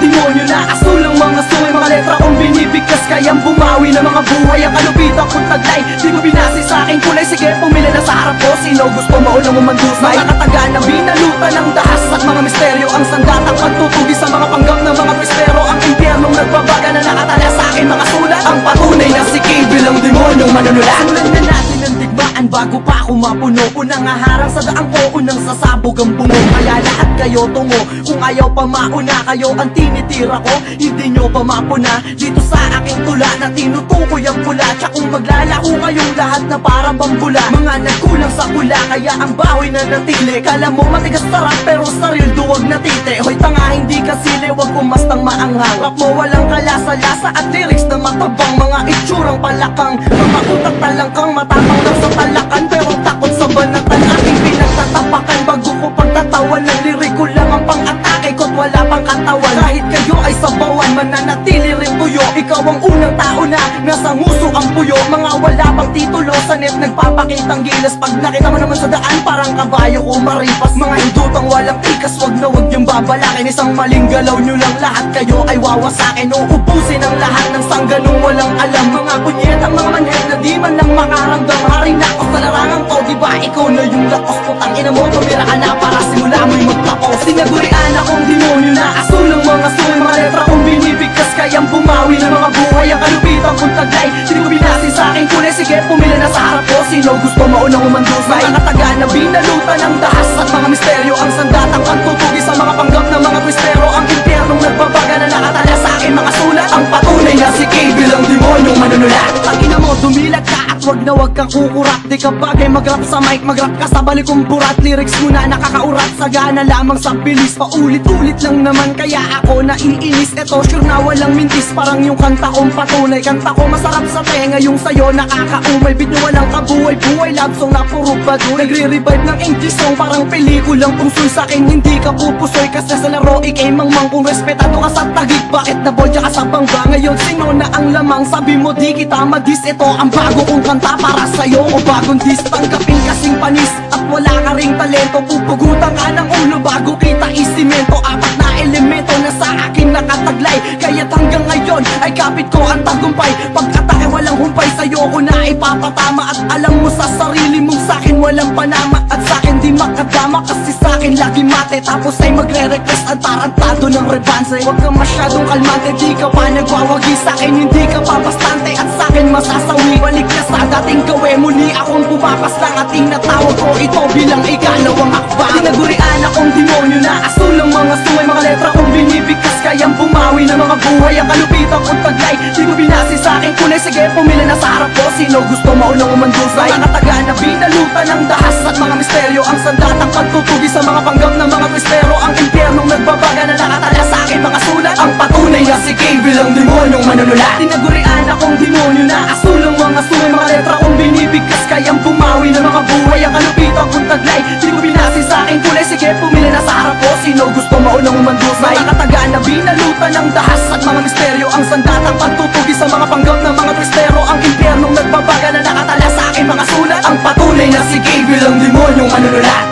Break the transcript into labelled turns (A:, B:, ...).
A: demonyo na asul ang mga sungay, mga letra kong binibigkas, kayang bumawi ng mga buhay. Ang kalupitan ko'y taglay, di ko binasi sa aking kulay. Sige, pumila na sa harap ko, sino gusto maunang umandusay? Mga kataga na binalutan ng dahas at mga misteryo, ang sandatang pagtutugi sa mga panggap ng mga prespero. Ang impyernong nagbabaga na nakatala sa akin mga sulat, ang patunay na si King bilang demonyong manunulat. Sulat na natin ang digmaan bago pa ako mapuno, unang haharang sa daang ko, unang sasabog ang bungo. Kaya lahat kayo tungo, kung ayaw pa mauna, kayo ang tinitira ko, hindi nyo pa mapuna. Dito sa aking tula na tinutukoy ang pula, tsa kung maglalaho kayong lahat na parang bambula. Mga nagkulang sa pula, kaya ang bahoy na natili. Kala mo matigas sarap pero saril duwag na tite. Hoy tanga, hindi ka sili, wag kumastang maanghang. Rap mo walang kalasa-lasa at lyrics na matabang. Mga itsurang palakang, mga utak talangkang, matapang lang sa talakan pero takot sa banatan. Aking pinagtatapakan bago ko pagtatawan, ng liriko lang ang pang-atake ko't wala pang katawan. Kahit kayo ay sabawan, mananatili rin tuyo. Ikaw ang unang tao na nasa nguso ang puyo. Mga wala pang titulo sa net nagpapakitang gilas. Pag nakita mo naman sa daan parang kabayo ko maripas. Mga hindutang walang tikas, wag na wag yung babalakin. Isang maling galaw nyo lang lahat kayo ay wawasakin. Uubusin ang lahat ng sangganong walang alam. Mga punyetang mga manhead na di man lang makaramdam. Haring lakos na larangan ko, diba ikaw na yung lakos. Putang ina mo, tumira ka na para simula mo'y magtapos. Sinagurian akong demonyo na asul ang mga sungay, mga letra kong binibigkas, kayang bumawi ng mga buhay. Ang kalupitan ko'y taglay, hindi ko binasi sa aking kulay. Sige, pumila na sa harap ko, sino gusto maunang umandusay? Mga kataga na binalutan ng dahas at mga misteryo, ang sandatang pagtutugi sa mga panggap ng mga prespero. Ang impyernong nagbabaga na nakatala sa akin mga sulat, ang patunay na si King bilang demonyong manunulat. Tangina mo, dumilag ka at wag na wag kang kukurap. Di ka bagay mag-rap sa mic, mag-rap ka sa balik kong burat. Lyrics mo na nakakaurat, sagana lamang sa bilis. Paulit-ulit lang naman kaya ako naiinis. Eto sure na walang mintis, parang yung kanta kong patunay. Kanta ko masarap sa tenga, yung sayo nakakaumay. Beat nyo walang kabuhay-buhay, love song na puro baduy. Nagre-revive ng English song, parang pelikulang pungsoy. Sa'kin hindi ka pupusoy, kasi sa laro ikay mangmang. Kung respetado ka sa tagig, bakit nabolya ka sa bangba? Ngayon sino na ang lamang, sabi mo di kita madis. Ito ang bago kong kanta para sa'yo o bagong dis. Tanggapin kasing panis at wala ka ring talento. Pupugutan ka ng ulo bago kita isimento. Apat na elemento na sa akin nakataglay, kaya't hanggang ngayon ay kapit ko ang tagumpay. Pag-atake walang humpay, sa'yo ko na ipapatama. At alam mo sa sarili mong sa'kin walang panama. At sa'kin di makadama, kasi sa'kin lagi mate. Tapos ay magre-request at tarantado ng rebanse. Huwag ka masyadong kalmante, di ka pa nagwawagi. Sa'kin hindi ka pa bastante at sa'kin masasawi. Balik ka sa dating gawin, muli akong pumapas lang at tinatawag ko ito bilang ikalawang akbang. Tinagurian akong demonyo na asul ang mga sungay, mga letra kong binibigkas, kayang bumawi ng mga buhay. Ang kalupitan ko'y taglay, di ko binasi sa aking kulay. Sige, pumila na sa harap ko, sino gusto maunang umandusay? Mga kataga na binalutan ng dahas at mga misteryo, ang sandatang pagtutugi sa mga panggap ng mga prespero. Ang impyernong nagbabaga na nakatala sa akin mga sulat, ang patunay na si King bilang demonyong manunulat. Tinagurian akong demonyo na asul ang mga sungay, mga letra kong binibigkas, kayang bumawi ng mga buhay. Ang kalupitan ko'y taglay, di ko binasi sa aking kulay. Sige, pumila na sa harap ko, sino gusto maunang umandusay? Mga kataga na binalutan ng dahas at mga misteryo, ang sandatang pagtutugi sa mga panggap ng mga prespero. Ang impyernong nagbabaga na nakatala sa akin mga sulat, ang patunay na si King bilang demonyong manunulat.